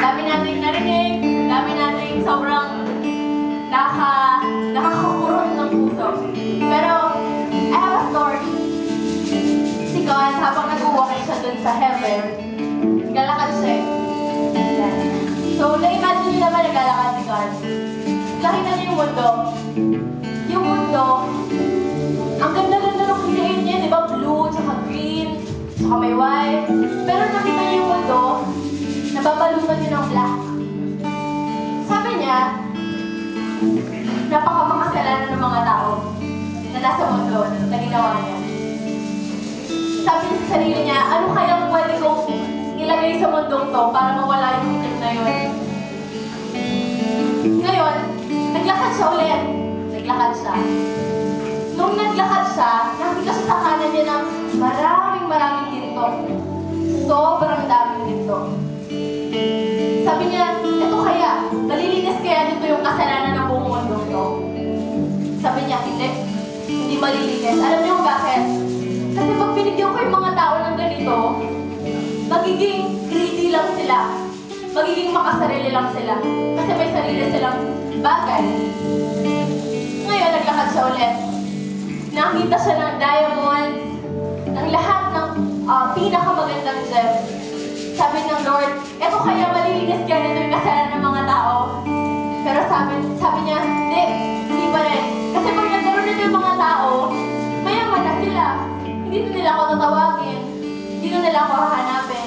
dami nating narinig, dami nating sobrang nakakakurot ng puso. Pero, I have a story. Si God, habang nag-walk siya dun sa heaven, naglalakad siya eh. So, na-imagine niyo naman naglalakad si God. Nakita niyo yung mundo. Yung mundo, ang ganda-ganda ng create niya, di ba? Blue, tsaka green, tsaka may white. Pero nakita niyo yung mundo, nababalutan niyo ng black. Sabi niya, napakamakasalanan ng mga tao na nasa mundo na ginawa niya. Sabi niya sa sarili niya, ano kayang pwede kong ilagay sa mundong to para mawala yung itim na yun? Ngayon, naglakad siya ulit. Naglakad siya. Nung naglakad siya, nakita siya sa kanan niya ng maraming ginto. Sobrang daming ginto. Sabi niya, eto kaya, malilinis kaya dito yung kasalanan ng buong mundo to? Sabi niya, hindi malilinis. Alam niyo kung bakit? Kasi pag binigyan ko yung mga tao ng ganito, magiging greedy lang sila. Magiging makasarili lang sila. Kasi may sarili silang bagay. Ngayon, naglakad siya ulit. Nakita siya ng diamonds, ng lahat ng pinakamagandang gem. Sabi ng Lord, eto kaya malilinis kaya nito yung kasalanan ng mga tao. Pero sabi niya, hindi pa rin. Kasi pag nagkaroon nito yung mga tao, mayaman na sila. Hindi na nila ako tatawagin. Hindi na nila ako hahanapin.